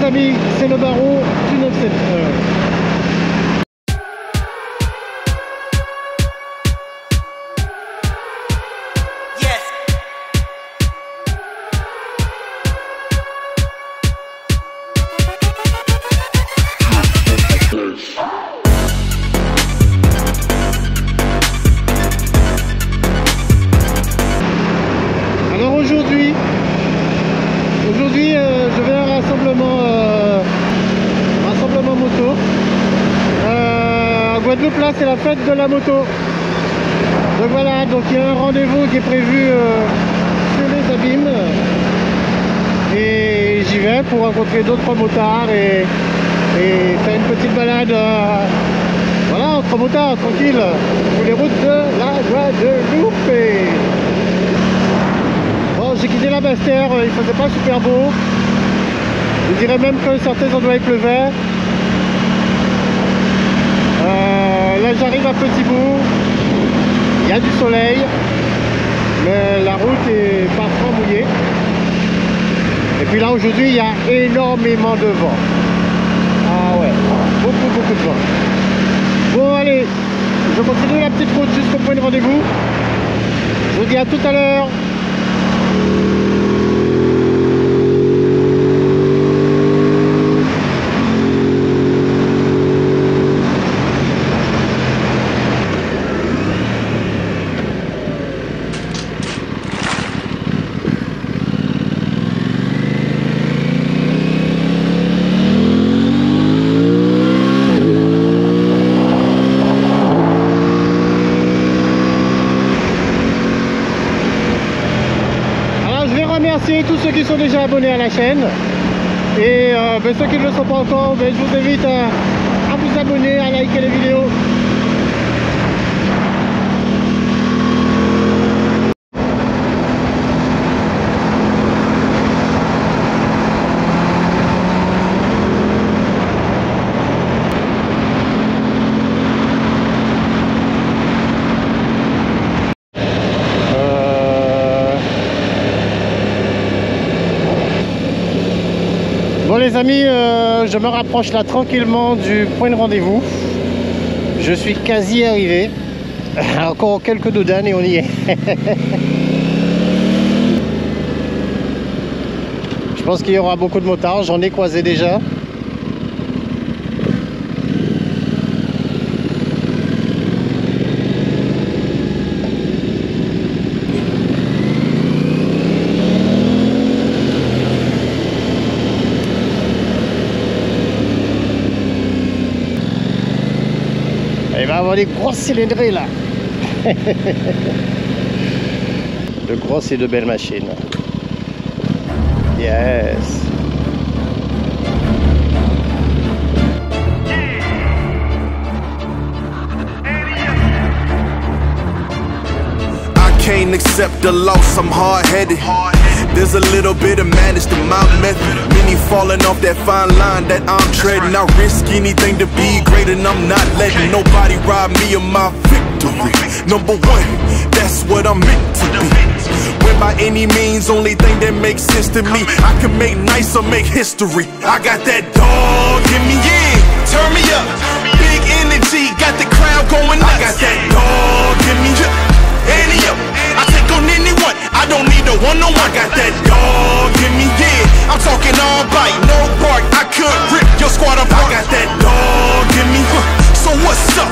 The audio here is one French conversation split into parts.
amis, c'est le Baron du 9-7. Alors aujourd'hui, je vais à un rassemblement moto. À Guadeloupe, là, c'est la fête de la moto. Donc voilà, donc il y a un rendez-vous qui est prévu sur les Abîmes. Et j'y vais pour rencontrer d'autres motards et faire une petite balade voilà, entre motards, tranquille, sur les routes de la Guadeloupe. Bon, j'ai quitté la Basse-Terre, il faisait pas super beau. Je dirais même que certains endroits il pleuvait. Là j'arrive à Petit Bout, il y a du soleil, mais la route est parfois mouillée. Et puis là aujourd'hui il y a énormément de vent. Ah ouais, beaucoup de vent. Bon allez, je continue la petite route jusqu'au point de rendez-vous. Je vous dis à tout à l'heure. Remercier tous ceux qui sont déjà abonnés à la chaîne et ceux qui ne le sont pas encore, je vous invite à vous abonner, à liker les vidéos. Bon les amis, je me rapproche là tranquillement du point de rendez-vous. Je suis quasi arrivé. Encore quelques doudanes et on y est. Je pense qu'il y aura beaucoup de motards, j'en ai croisé déjà. Il va avoir des grosses cylindrées là. De grosses et de belles machines. Yes. I can't accept the loss, I'm hard-headed. There's a little bit of madness to my method. Many falling off that fine line that I'm treading. I risk anything to be great and I'm not letting nobody rob me of my victory. Number one, that's what I'm meant to be. When by any means, only thing that makes sense to me, I can make nice or make history. I got that dog in me, yeah, turn me up. Big energy, got the crowd going nuts. I got that dog in me, Annie up. I take on anyone, I don't need a one-on-one. I got that dog in me, yeah. I'm talking all bite, no bark. I could rip your squad apart. I got that dog in me, so what's up?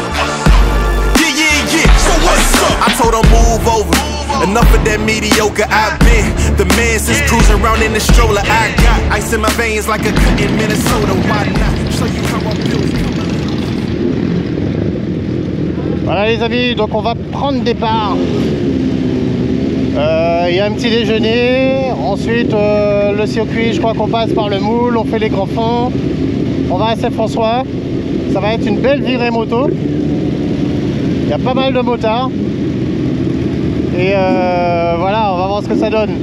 Yeah, so what's up? I told her move over, enough of that mediocre. I've been the man since cruising around in the stroller. I got ice in my veins like a cut in Minnesota. Why not? Show you how I'm built. Voilà les amis, donc on va prendre départ. Il y a un petit déjeuner, ensuite le circuit, je crois qu'on passe par le Moule, on fait les grands fonds, on va à Saint-François, ça va être une belle virée moto, il y a pas mal de motards, et voilà, on va voir ce que ça donne.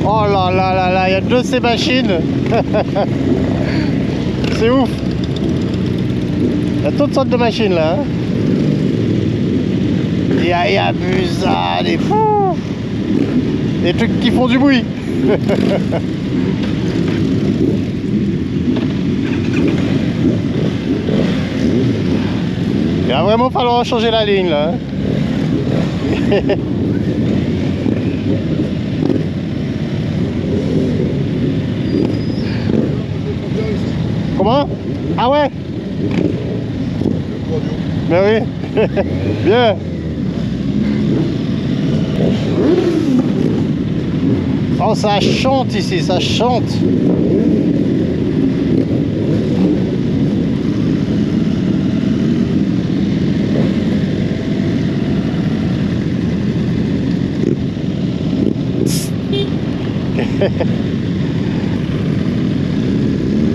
Oh là là là là, il y a deux de ces machines, c'est ouf, il y a toutes sortes de machines là, hein. Il y a Busa, des fous, des trucs qui font du bruit. Il va vraiment falloir changer la ligne là. Comment? Ah ouais? Mais oui. Bien. Oh, ça chante ici, ça chante.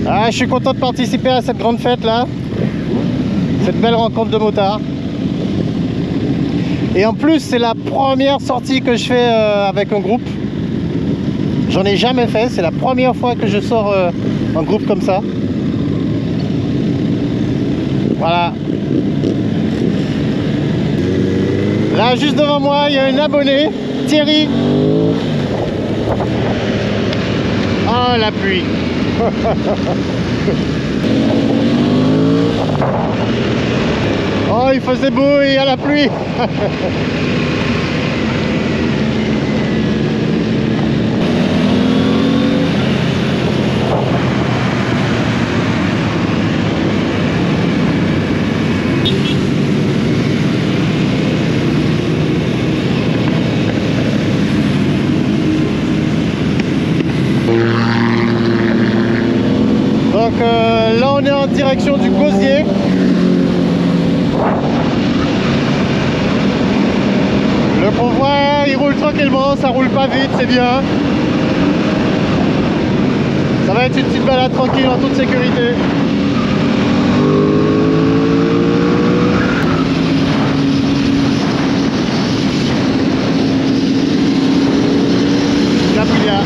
Ah, je suis content de participer à cette grande fête là, cette belle rencontre de motards. Et en plus c'est la première sortie que je fais avec un groupe. J'en ai jamais fait, c'est la première fois que je sors en groupe comme ça. Voilà. Là juste devant moi il y a un abonné, Thierry. Oh la pluie. Oh, il faisait beau et il y a la pluie. Donc là on est en direction du Gosier. Le convoi il roule tranquillement, ça roule pas vite, c'est bien. Ça va être une petite balade tranquille en toute sécurité. La Puglia.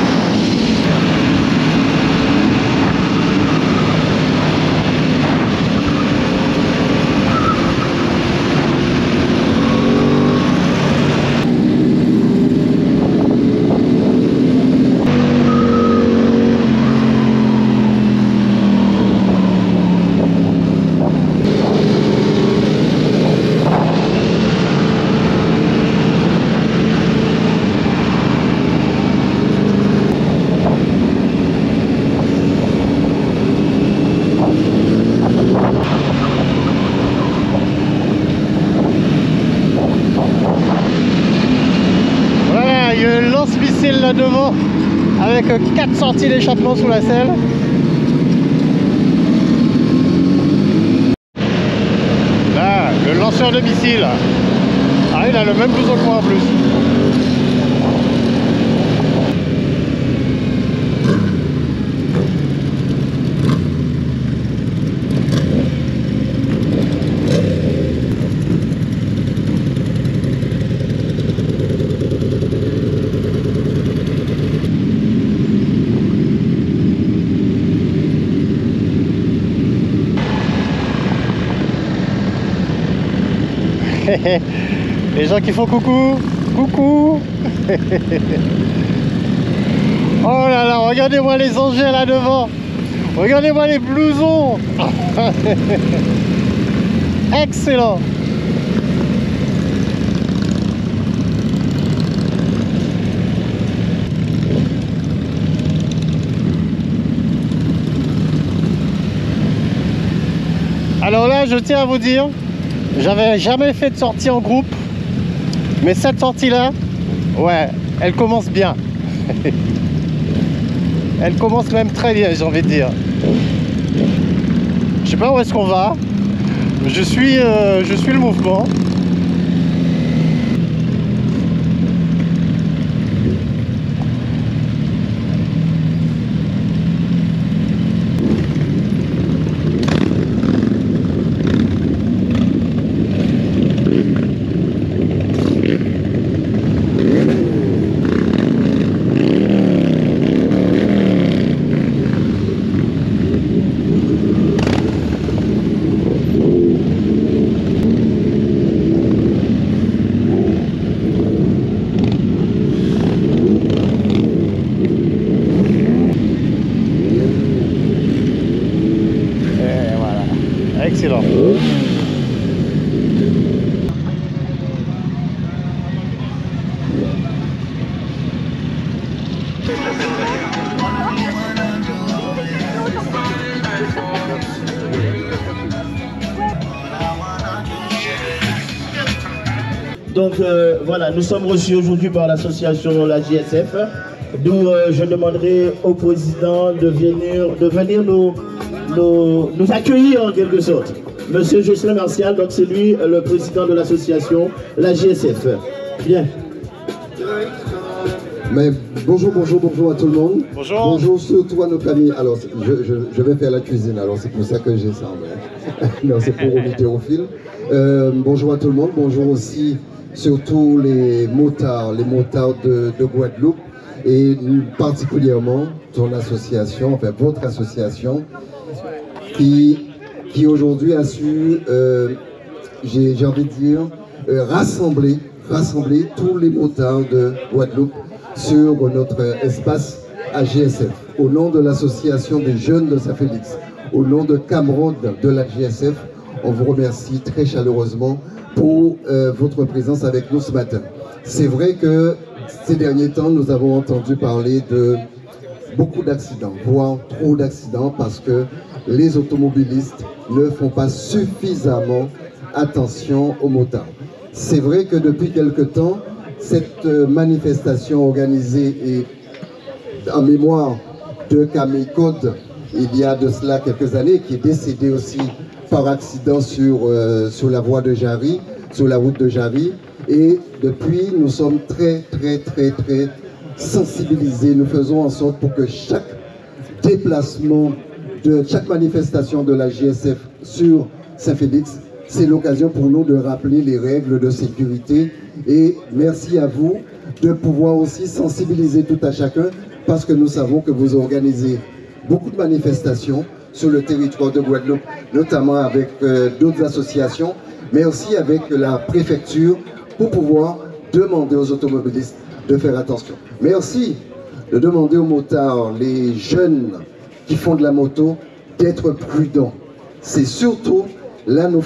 Là devant avec 4 sorties d'échappement sous la selle. Là, le lanceur de missiles. Ah, il a le même blouson que moi en plus. Les gens qui font coucou, coucou. Oh là là, regardez-moi les engins là devant. Regardez-moi les blousons. Excellent. Alors là, je tiens à vous dire, j'avais jamais fait de sortie en groupe, mais cette sortie là, ouais, elle commence bien. Elle commence même très bien, j'ai envie de dire. Je sais pas où est-ce qu'on va, je suis le mouvement. Donc voilà, nous sommes reçus aujourd'hui par l'association la JSF, d'où je demanderai au président de venir nous accueillir en quelque sorte. Monsieur Jocelyn Martial, donc c'est lui le président de l'association la JSF. Bien. Mais bonjour à tout le monde. Bonjour. Bonjour surtout à nos amis. Alors, je vais faire la cuisine, alors c'est pour ça que j'ai ça. Mais... non, c'est pour Romy Théophile. Bonjour à tout le monde. Bonjour aussi surtout les motards de Guadeloupe et particulièrement ton association, enfin votre association qui aujourd'hui a su, j'ai envie de dire, rassembler tous les motards de Guadeloupe sur notre espace AGSF. Au nom de l'association des jeunes de Saint-Félix, au nom de camarades de la GSF, on vous remercie très chaleureusement pour votre présence avec nous ce matin. C'est vrai que ces derniers temps, nous avons entendu parler de beaucoup d'accidents, voire trop d'accidents, parce que les automobilistes ne font pas suffisamment attention aux motards. C'est vrai que depuis quelque temps, cette manifestation organisée est en mémoire de Camille Code, il y a de cela quelques années, qui est décédé aussi par accident sur la voie de Jarry, sur la route de Jarry. Et depuis, nous sommes très sensibilisés. Nous faisons en sorte pour que chaque déplacement, chaque manifestation de la JSF sur Saint-Félix, c'est l'occasion pour nous de rappeler les règles de sécurité. Et merci à vous de pouvoir aussi sensibiliser tout à chacun, parce que nous savons que vous organisez beaucoup de manifestations sur le territoire de Guadeloupe, notamment avec d'autres associations, mais aussi avec la préfecture, pour pouvoir demander aux automobilistes de faire attention. Mais aussi de demander aux motards, les jeunes qui font de la moto, d'être prudents. C'est surtout, là nous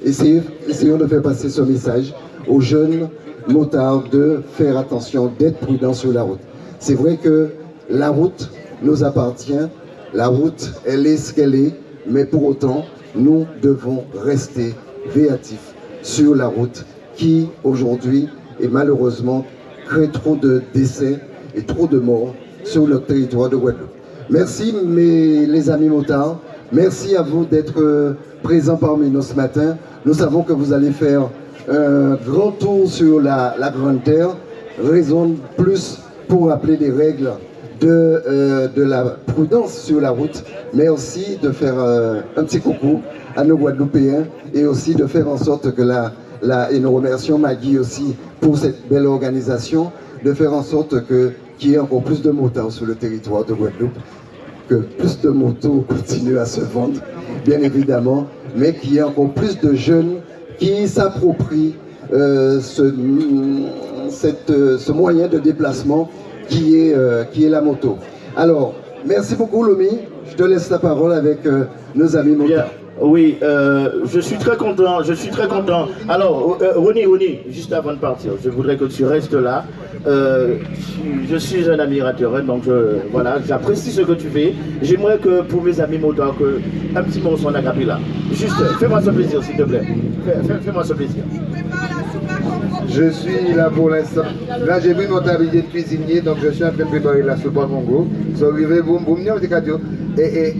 essayons de faire passer ce message aux jeunes motards de faire attention, d'être prudents sur la route. C'est vrai que la route nous appartient, la route elle est ce qu'elle est, mais pour autant nous devons rester véatifs sur la route qui aujourd'hui est malheureusement crée trop de décès et trop de morts sur le territoire de Guadeloupe. Merci les amis motards, merci à vous d'être présents parmi nous ce matin. Nous savons que vous allez faire un grand tour sur la Grande Terre, raison de plus pour rappeler les règles de la prudence sur la route, mais aussi de faire un petit coucou à nos Guadeloupéens et aussi de faire en sorte que et nous remercions Maggie aussi pour cette belle organisation, de faire en sorte qu'il y ait encore plus de motards sur le territoire de Guadeloupe, que plus de motos continuent à se vendre, bien évidemment, mais qu'il y ait encore plus de jeunes qui s'approprient ce moyen de déplacement qui est la moto. Alors, merci beaucoup Lomi, je te laisse la parole avec nos amis motards. Oui, je suis très content, Alors, Ronnie, juste avant de partir, je voudrais que tu restes là. Je suis un admirateur, hein, donc voilà, j'apprécie ce que tu fais. J'aimerais que pour mes amis motards, un petit morceau en acapella. Juste, fais-moi ce plaisir, s'il te plaît. Fais-moi ce plaisir. Je suis là pour l'instant. Là, j'ai pris mon tablier de cuisinier, donc je suis en train de préparer la soupe à Congo. So, arrivé, boum, boum, et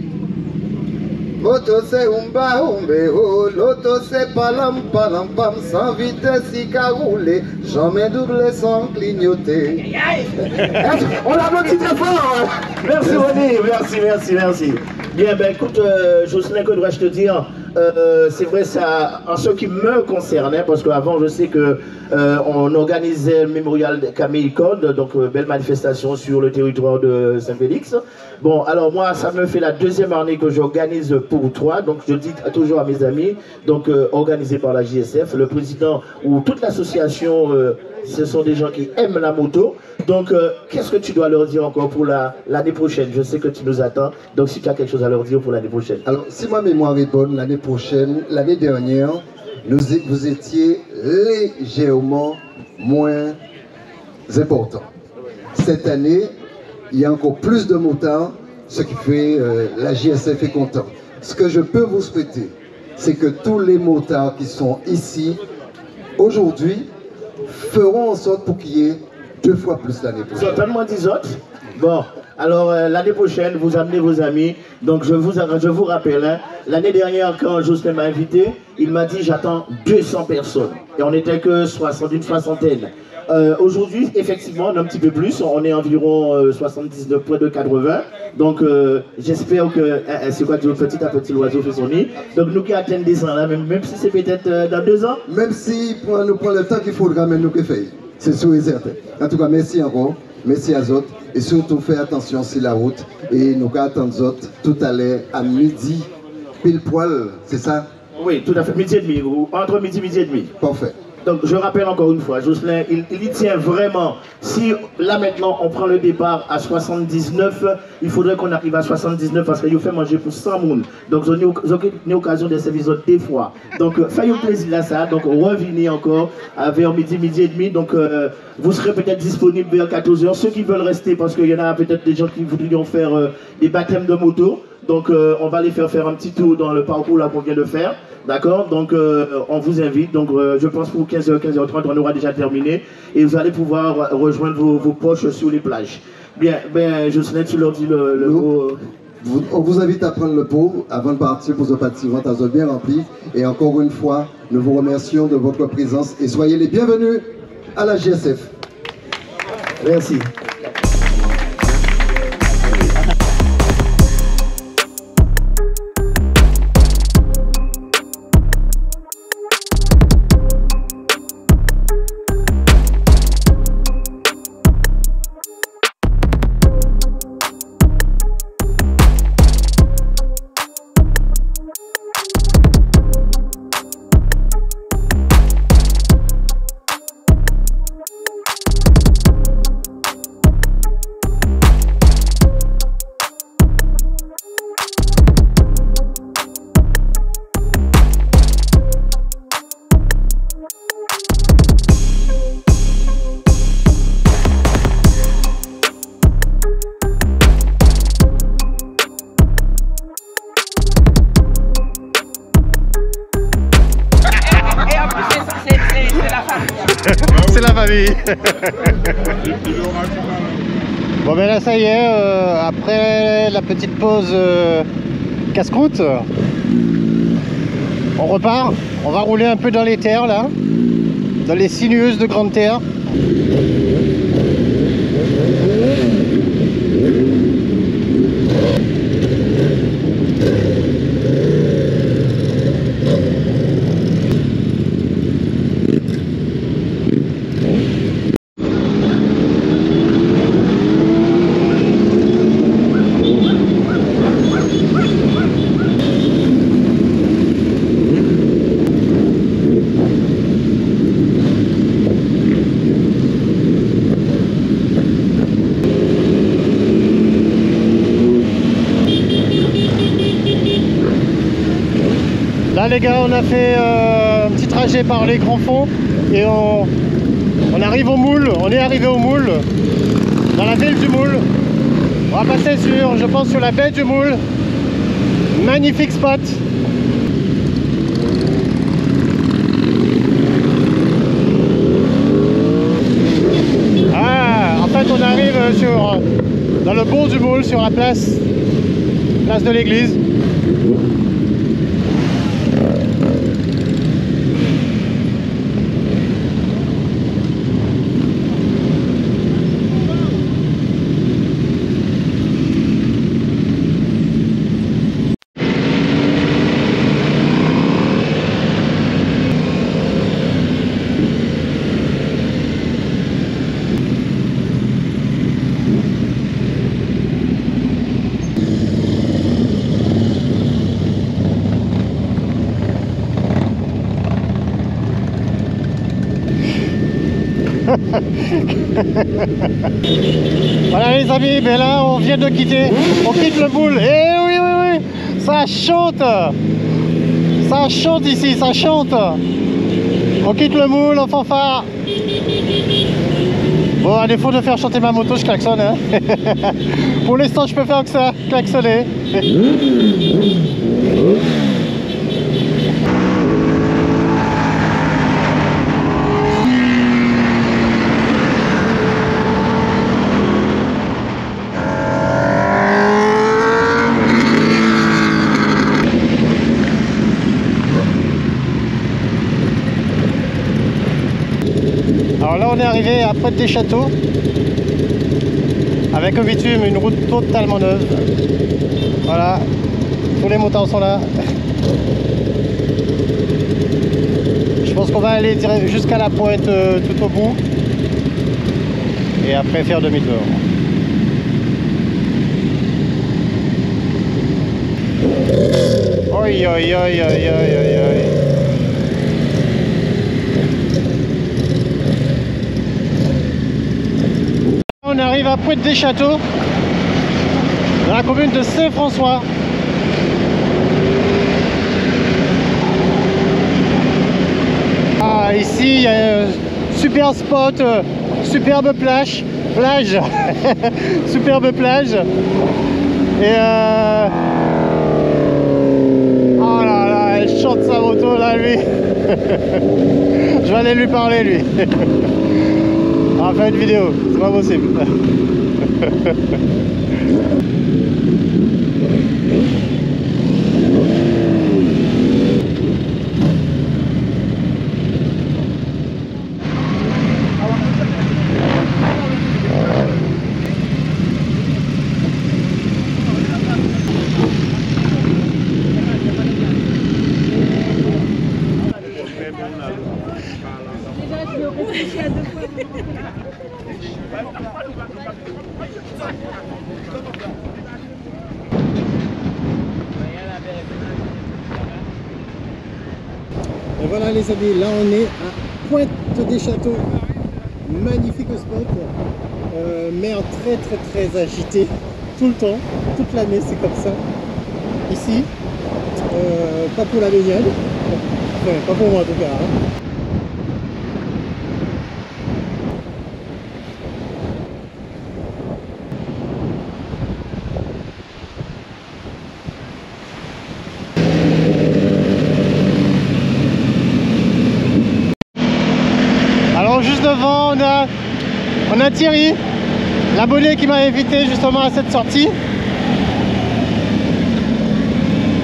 moto c'est umba umbeho, l'auto c'est palam palam pam, sans vitesse il qu'a roulé, jamais double sans clignoter. On l'applaudit très fort. Merci Ronnie, merci. Bien, ben écoute, Jocelyn, que dois-je te dire? C'est vrai, ça, en ce qui me concernait, parce qu'avant je sais que on organisait le mémorial de Camille Code, donc belle manifestation sur le territoire de Saint-Félix. Bon, alors moi, ça me fait la deuxième année que j'organise pour toi, donc je dis toujours à mes amis, donc organisé par la JSF, le président ou toute l'association, ce sont des gens qui aiment la moto. Donc, qu'est-ce que tu dois leur dire encore pour l'année prochaine? Je sais que tu nous attends, donc si tu as quelque chose à leur dire pour l'année prochaine. Alors, si ma mémoire est bonne, l'année prochaine, l'année dernière, vous étiez légèrement moins important. Cette année, il y a encore plus de motards, ce qui fait la JSF est content. Ce que je peux vous souhaiter, c'est que tous les motards qui sont ici aujourd'hui, feront en sorte pour qu'il y ait 2 fois plus l'année prochaine. Certainement 10 autres. Bon, alors l'année prochaine, vous amenez vos amis. Donc je vous rappelle, hein, l'année dernière, quand Jocelyn m'a invité, il m'a dit j'attends 200 personnes. Et on n'était que une soixantaine. Aujourd'hui, effectivement, on est un petit peu plus. On est environ 79, près de 80. Donc j'espère que c'est quoi petit à petit l'oiseau fait son nid. Donc nous qui atteignons des 100 là, même si c'est peut-être dans 2 ans. Même si nous prend le temps qu'il faudra, mais nous que faire. C'est sûr et certain. En tout cas, merci encore. Merci à autres. Et surtout, faites attention sur la route. Et nous attendons autres tout à l'heure à midi, pile poil, c'est ça? Oui, tout à fait. Midi et demi. Entre midi et demi. Parfait. Donc je rappelle encore une fois, Jocelyn, il y tient vraiment. Si là maintenant on prend le départ à 79, il faudrait qu'on arrive à 79 parce qu'il fait manger pour 100 personnes. Donc on a l'occasion de servir des fois. Donc faites plaisir là ça. Donc revenez encore vers midi et demi. Donc vous serez peut-être disponible vers 14h. Ceux qui veulent rester, parce qu'il y en a peut-être des gens qui voudrions faire des baptêmes de moto. Donc on va les faire un petit tour dans le parcours là qu'on vient de faire. D'accord? Donc on vous invite. Donc je pense pour 15h, 15h30, on aura déjà terminé. Et vous allez pouvoir rejoindre vos poches sur les plages. Bien, Jocelyn, tu leur dis le mot. On vous invite à prendre le pot avant de partir pour ce bâtiment à bien rempli. Et encore une fois, nous vous remercions de votre présence et soyez les bienvenus à la GSF. Merci. C'est la famille. Bon ben là ça y est, après la petite pause casse-croûte, on repart. On va rouler un peu dans les terres là, dans les sinueuses de Grande Terre. Là les gars, on a fait un petit trajet par les grands fonds et on arrive au Moule, on est arrivé au Moule, dans la ville du Moule. On va passer sur, je pense, sur la baie du Moule. Magnifique spot. Ah, en fait on arrive dans le bourg du Moule, sur la place de l'église. Voilà les amis, ben là on vient de quitter, on quitte le Moule. Eh oui, oui, oui, ça chante ici, ça chante. On quitte le Moule en fanfare. Bon, à défaut de faire chanter ma moto, je klaxonne. Hein. Pour l'instant, je peux faire que ça, klaxonner. est arrivé à Pointe-des-Châteaux avec un bitume, une route totalement neuve. Voilà, tous les motards sont là. Je pense qu'on va aller jusqu'à la pointe tout au bout et après faire demi-tour. Oi, oi, oi, oi, oi, oi. On arrive à Pointe-des-Châteaux, dans la commune de Saint-François. Ah, ici, il y a un super spot, superbe plage, superbe plage. Et oh là là, elle chante sa moto là, lui. Je vais aller lui parler, lui. On va faire une vidéo, c'est pas possible. Et voilà les amis, là on est à Pointe-des-Châteaux, magnifique spot, mer très agitée, tout le temps, toute l'année c'est comme ça, ici, pas pour la baignade, enfin, pas pour moi en tout cas. Hein. Juste devant, on a Thierry, l'abonné qui m'a invité justement à cette sortie.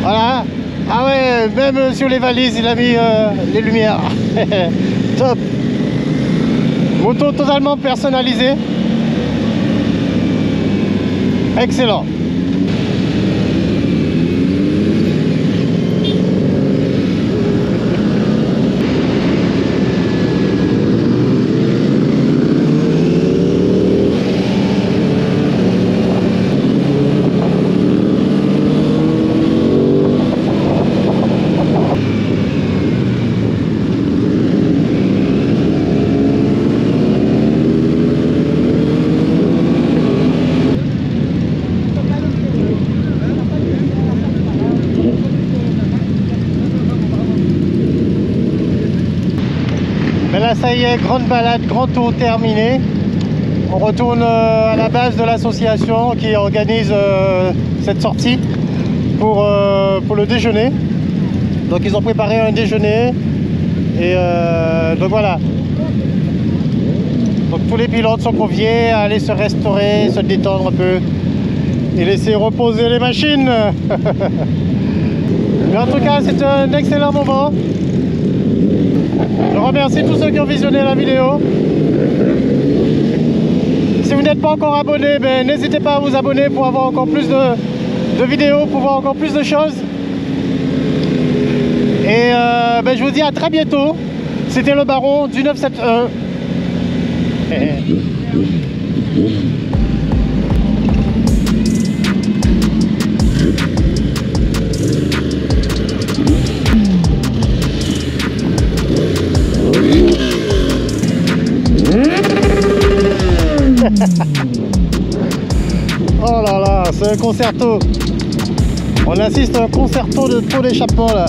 Voilà. Ah ouais, même sur les valises, il a mis les lumières. Top. Moto totalement personnalisée. Excellent. Là ça y est, grande balade, grand tour terminé. On retourne à la base de l'association qui organise cette sortie pour le déjeuner. Donc ils ont préparé un déjeuner et donc voilà. Donc tous les pilotes sont conviés à aller se restaurer, se détendre un peu et laisser reposer les machines. Mais en tout cas c'est un excellent moment. Je remercie tous ceux qui ont visionné la vidéo. Si vous n'êtes pas encore abonné, ben, n'hésitez pas à vous abonner pour avoir encore plus de vidéos, pour voir encore plus de choses. Et ben, je vous dis à très bientôt. C'était le Baron du 971. Oh là là, c'est un concerto. On assiste à un concerto de taux d'échappement là.